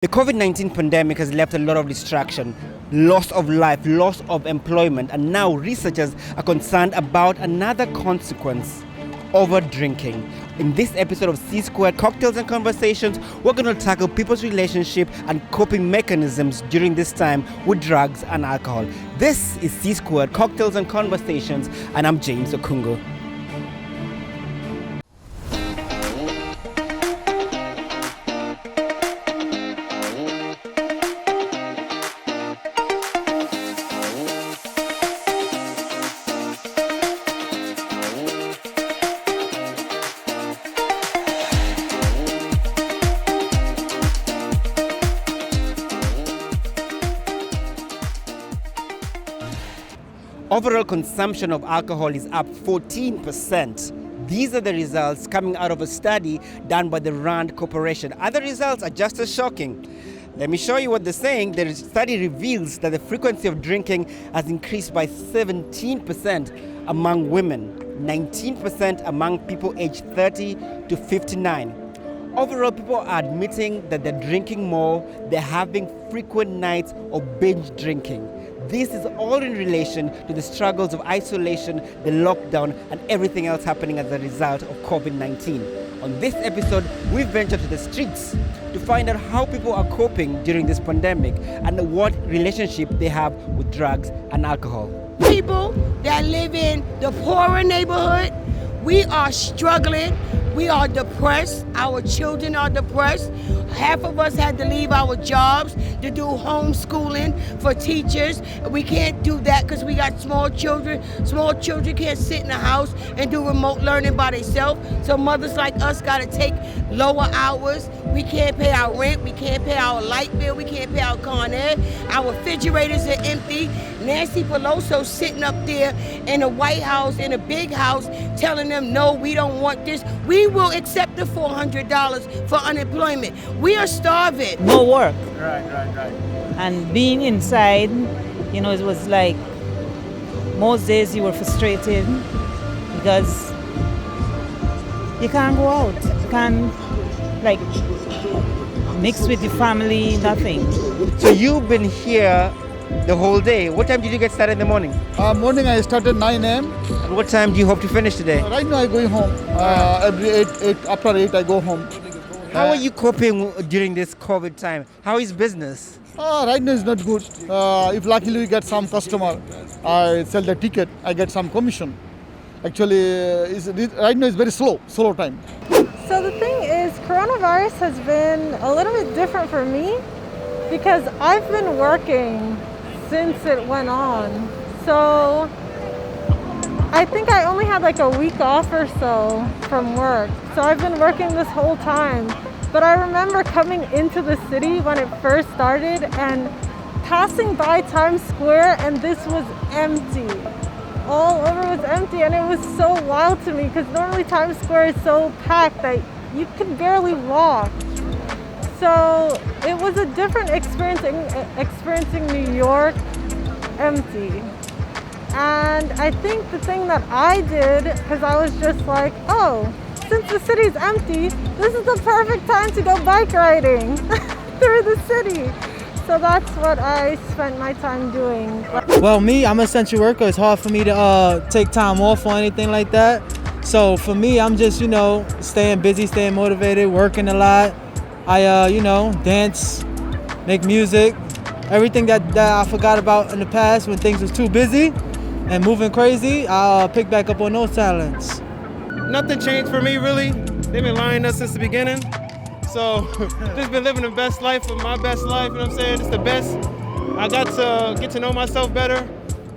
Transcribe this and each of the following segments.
The COVID-19 pandemic has left a lot of distraction, loss of life, loss of employment, and now researchers are concerned about another consequence: over drinking. In this episode of C Squared Cocktails and Conversations, we're going to tackle people's relationship and coping mechanisms during this time with drugs and alcohol. This is C Squared Cocktails and Conversations, and I'm James Okungo. Overall consumption of alcohol is up 14%. These are the results coming out of a study done by the Rand Corporation. Other results are just as shocking. Let me show you what they're saying. The study reveals that the frequency of drinking has increased by 17% among women, 19% among people aged 30 to 59. Overall, people are admitting that they're drinking more, they're having frequent nights of binge drinking. This is all in relation to the struggles of isolation, the lockdown, and everything else happening as a result of COVID-19. On this episode, we venture to the streets to find out how people are coping during this pandemic and what relationship they have with drugs and alcohol. People that live in the poorer neighborhood, we are struggling. We are depressed. Our children are depressed. Half of us had to leave our jobs to do homeschooling for teachers. We can't do that because we got small children. Small children can't sit in the house and do remote learning by themselves. So mothers like us got to take lower hours. We can't pay our rent. We can't pay our light bill. We can't pay our Con Ed. Our refrigerators are empty. Nancy Pelosi sitting up there in the White House, in a big house, telling them, no, we don't want this. We will accept the $400 for unemployment. We are starving. No work. Right. And being inside, it was like most days you were frustrated because you can't go out. You can't mix with your family, nothing. So you've been here the whole day. What time did you get started in the morning? Morning I started 9 a.m. And what time do you hope to finish today? Right now I going home. Every 8 after 8 I go home. How are you coping during this COVID time? How is business? Right now is not good. If luckily we get some customer, I sell the ticket, I get some commission. Actually, right now is very slow time. So the thing is, coronavirus has been a little bit different for me because I've been working since it went on. So I think I only had like a week off or so from work. So I've been working this whole time. But I remember coming into the city when it first started and passing by Times Square and this was empty. All over was empty, and it was so wild to me because normally Times Square is so packed that you can barely walk. So it was a different experiencing New York empty. And I think the thing that I did, because I was just like, oh, since the city's empty, this is the perfect time to go bike riding through the city. So that's what I spent my time doing. Well, me, I'm an essential worker. It's hard for me to take time off or anything like that. So for me, I'm just, staying busy, staying motivated, working a lot. I, dance, make music, everything that I forgot about in the past when things was too busy and moving crazy, I'll pick back up on those talents. Nothing changed for me, really. They've been lying to us since the beginning. So just been living the best life of my best life, you know what I'm saying? It's the best. I got to get to know myself better.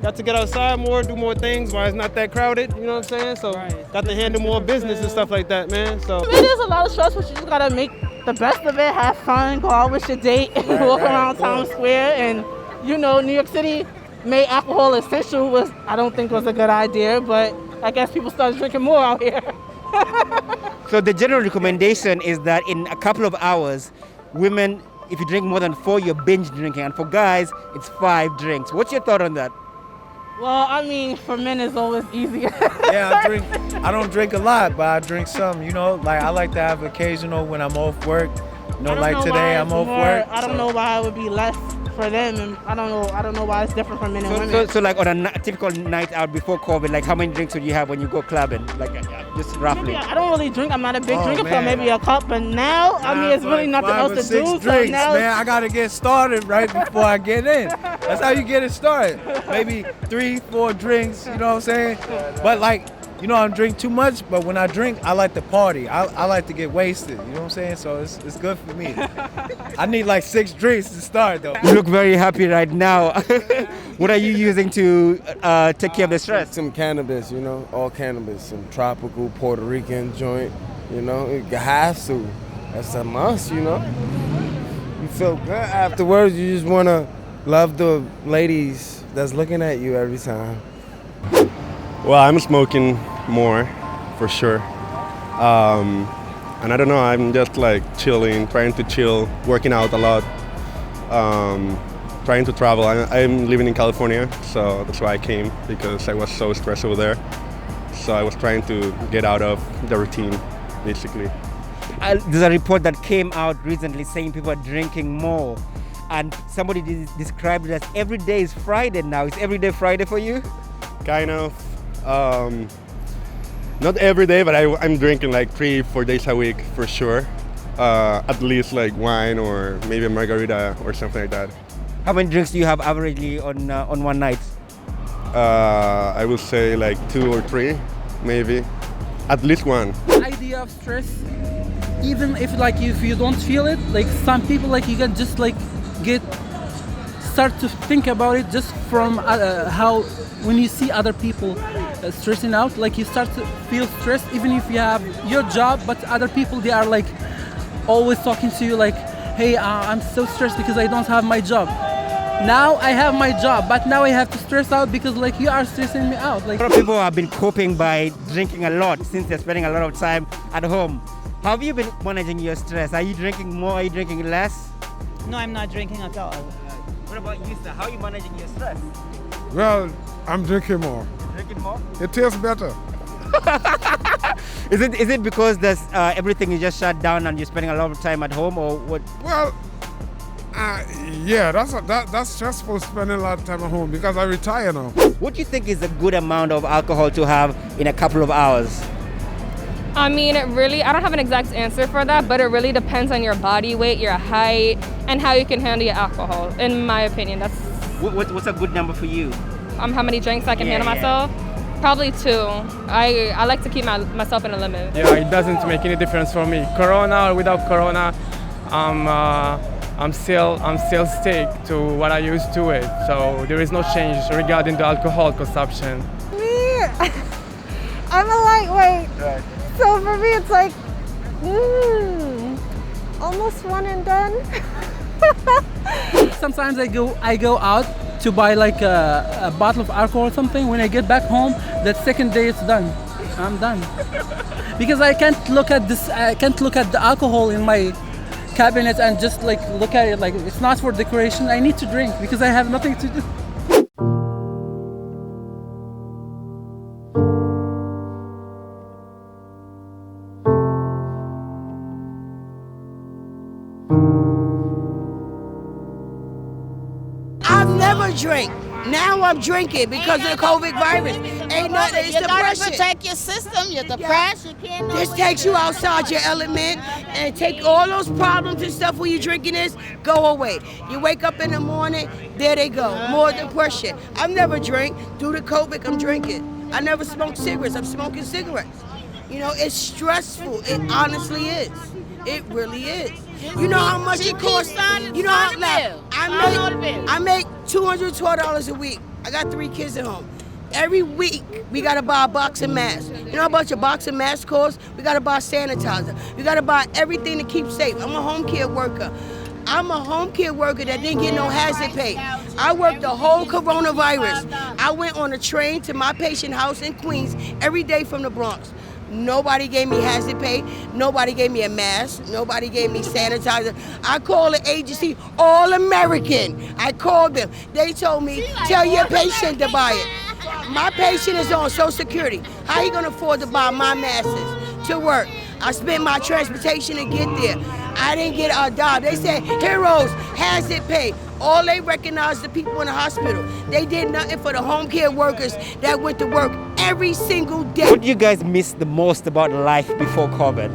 Got to get outside more, do more things while it's not that crowded, you know what I'm saying? So got to handle more business and stuff like that, man. So it is a lot of stress, but you just gotta make the best of it, have fun, go out with your date, walk around Times Square. And New York City made alcohol essential, I don't think was a good idea, but I guess people started drinking more out here. So the general recommendation is that in a couple of hours, women, if you drink more than 4, you're binge drinking. And for guys, it's 5 drinks. What's your thought on that? Well, I mean, for men it's always easier. Yeah, I don't drink a lot, but I drink some, I like to have occasional when I'm off work. No, I don't like know today, why I'm it's off more- work. I don't know why it would be less for them, and I don't know why it's different for men and women. So like on a typical night out before COVID, like how many drinks would you have when you go clubbing? Like just roughly. Maybe I don't really drink. I'm not a big Oh, drinker, so man. maybe a cup. But now, I mean, it's really nothing Five else or to six do. drinks, So now, man. I gotta get started right before I get in. That's how you get it started. Maybe 3-4 drinks, you know what I'm saying? But like, you know, I don't drink too much, but when I drink, I like to party. I like to get wasted, you know what I'm saying? So it's good for me. I need like 6 drinks to start though. You look very happy right now. What are you using to take care of the stress? Some cannabis, you know, all cannabis, some tropical Puerto Rican joint, you know, you have to. That's a must, you know. You feel good afterwards. You just want to love the ladies that's looking at you every time. Well, I'm smoking more, for sure. And I don't know, I'm just like chilling, trying to chill, working out a lot, trying to travel. I'm living in California, so that's why I came, because I was so stressed over there. So I was trying to get out of the routine, basically. There's a report that came out recently saying people are drinking more. And somebody described it as every day is Friday now. Is every day Friday for you? Kind of. Not every day, but I'm drinking like 3-4 days a week for sure. At least like wine or maybe a margarita or something like that. How many drinks do you have averagely on one night? I would say like 2 or 3, maybe. At least one. Idea of stress, even if you don't feel it, like some people like you can just like start to think about it just from how when you see other people stressing out, like you start to feel stressed even if you have your job, but other people, they are like always talking to you like, hey, I'm so stressed because I don't have my job. Now I have my job, but now I have to stress out because like you are stressing me out. Like A lot of people have been coping by drinking a lot since they're spending a lot of time at home. How have you been managing your stress? Are you drinking more? Are you drinking less? No, I'm not drinking at all. What about you, sir? How are you managing your stress? Well, I'm drinking more. Drinking more? It tastes better. Is it because there's everything is just shut down and you're spending a lot of time at home, or what? Well, yeah, that's stressful spending a lot of time at home because I retire now. What do you think is a good amount of alcohol to have in a couple of hours? I mean, I don't have an exact answer for that, but it really depends on your body weight, your height, and how you can handle your alcohol, in my opinion. What's a good number for you? How many drinks I can handle myself? Probably 2. I like to keep myself in a limit. Yeah, it doesn't make any difference for me. Corona or without Corona, I'm still stick to what I used to it. So there is no change regarding the alcohol consumption. Me, I'm a lightweight. Right. So for me, it's like, almost one and done. sometimes I go out to buy like a bottle of alcohol or something. When I get back home, that second day it's done. I'm done. Because I can't look at the alcohol in my cabinet and just like look at it like it's not for decoration. I need to drink because I have nothing to do. I've never drank. Now I'm drinking because of the COVID virus. Ain't nothing. It's You gotta depression. protect your system. You're depressed. You can't. know This what takes to you do. outside your element and take all those problems and stuff when you're drinking this, go away. You wake up in the morning, there they go. More depression. I've never drank. Due to COVID, I'm drinking. I never smoked cigarettes. I'm smoking cigarettes. You know, it's stressful. It honestly is. It really is. You know how much it costs? You know how I make $212 a week. I got 3 kids at home. Every week, we gotta buy a box of masks. You know how much a box of masks costs? We gotta buy sanitizer. We gotta buy everything to keep safe. I'm a home care worker. I'm a home care worker that didn't get no hazard pay. I worked the whole coronavirus. I went on a train to my patient house in Queens every day from the Bronx. Nobody gave me hazard pay. Nobody gave me a mask. Nobody gave me sanitizer. I called the agency, All American. I called them. They told me, tell your patient to buy it. My patient is on Social Security. How he gonna afford to buy my masks to work? I spent my transportation to get there. I didn't get a dollar. They said, Heroes, has it paid? All they recognized the people in the hospital. They did nothing for the home care workers that went to work every single day. What do you guys miss the most about life before COVID?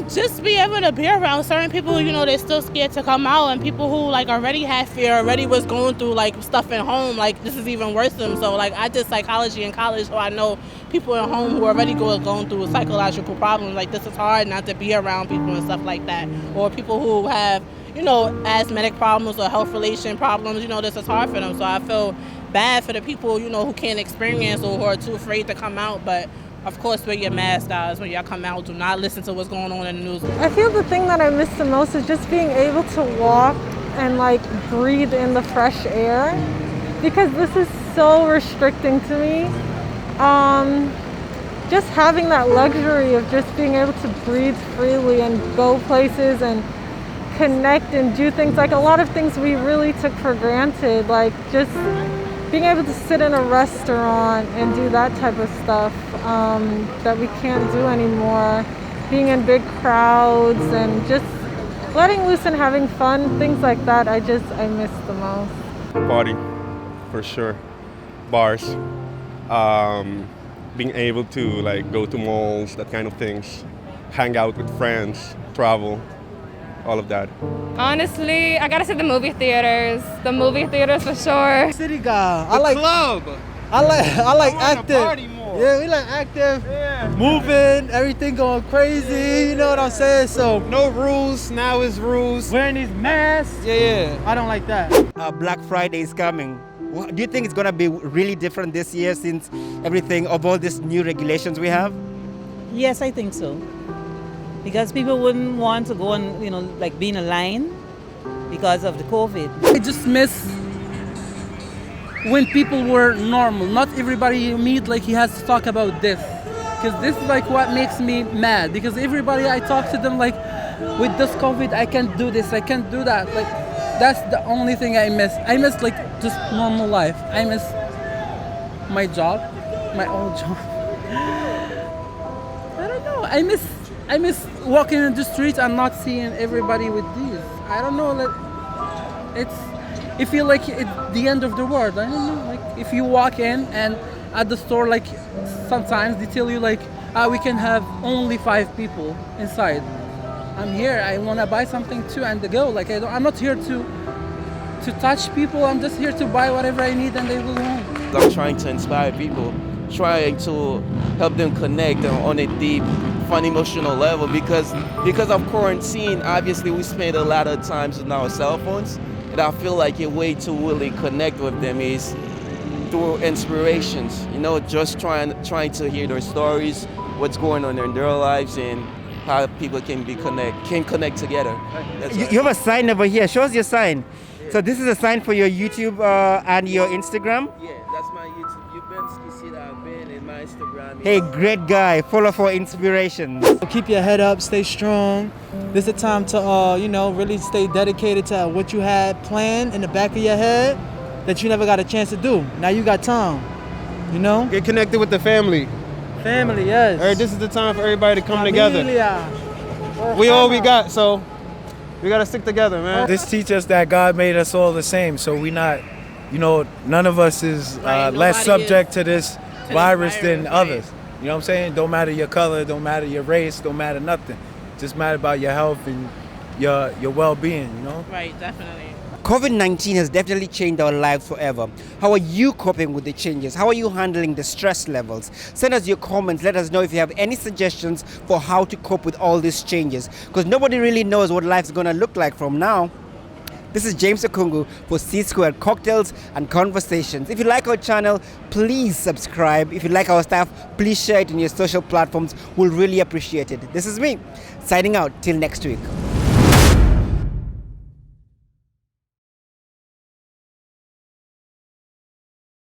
Just be able to be around certain people, you know, they're still scared to come out, and people who like already had fear, already was going through like stuff at home, like this is even worse than them. So like I did psychology in college, so I know people at home who already going through psychological problems. Like this is hard not to be around people and stuff like that. Or people who have, you know, asthmatic problems or health relation problems, you know, this is hard for them. So I feel bad for the people, you know, who can't experience or who are too afraid to come out. But of course, wear your mask, guys, when y'all come out. Do not listen to what's going on in the news. I feel the thing that I miss the most is just being able to walk and like breathe in the fresh air, because this is so restricting to me. Just having that luxury of just being able to breathe freely and go places and connect and do things, like a lot of things we really took for granted, like just being able to sit in a restaurant and do that type of stuff that we can't do anymore, being in big crowds and just letting loose and having fun, things like that, I miss the most. Party, for sure. Bars. Being able to like go to malls, that kind of things. Hang out with friends, travel, all of that. Honestly, I gotta say the movie theaters. The movie theaters for sure. City guy. I like club. I like active. Party more. Yeah, we like active. Moving, everything going crazy. You know what I'm saying? So No rules. Now is rules. wearing these masks. Yeah. I don't like that. Black Friday is coming. Do you think it's gonna be really different this year since everything of all these new regulations we have? Yes, I think so. Because people wouldn't want to go and, you know, like be in a line because of the COVID. I just miss when people were normal. Not everybody you meet like he has to talk about this, because this is like what makes me mad. Because everybody I talk to them like, with this COVID I can't do this, I can't do that. Like that's the only thing I miss. I miss like just normal life. I miss my job, my old job. I don't know. I miss walking in the streets and not seeing everybody with these. I don't know. Like it feel like it's the end of the world. I don't know. Like if you walk in and at the store, like sometimes they tell you like, we can have only 5 people inside. I'm here. I want to buy something too and to go. Like I'm not here to touch people. I'm just here to buy whatever I need and they will go home. I'm trying to inspire people, trying to help them connect on a deep, fun, emotional level, because of quarantine, obviously we spend a lot of times on our cell phones, and I feel like a way to really connect with them is through inspirations, you know, just trying to hear their stories, what's going on in their lives, and how people can connect together. You have a sign over here. Show us your sign. Yeah. So this is a sign for your YouTube and your Instagram? Yeah, that's my YouTube. I've been in my Instagram. Hey, great guy. Follow for inspiration. Keep your head up, stay strong. This is a time to, you know, really stay dedicated to what you had planned in the back of your head that you never got a chance to do. Now you got time, you know? Get connected with the family. Family, yes. This is the time for everybody to come together. Familia. We all we got, so we gotta stick together, man. This teaches us that God made us all the same, so we not, you know, none of us is less subject to this virus than others. You know what I'm saying? Don't matter your color, don't matter your race, don't matter nothing. Just matter about your health and your well-being, you know? Right, definitely. COVID-19 has definitely changed our lives forever. How are you coping with the changes? How are you handling the stress levels? Send us your comments. Let us know if you have any suggestions for how to cope with all these changes, because nobody really knows what life's going to look like from now. This is James Okungu for C-Squared Cocktails and Conversations. If you like our channel, please subscribe. If you like our stuff, please share it on your social platforms. We'll really appreciate it. This is me, signing out till next week.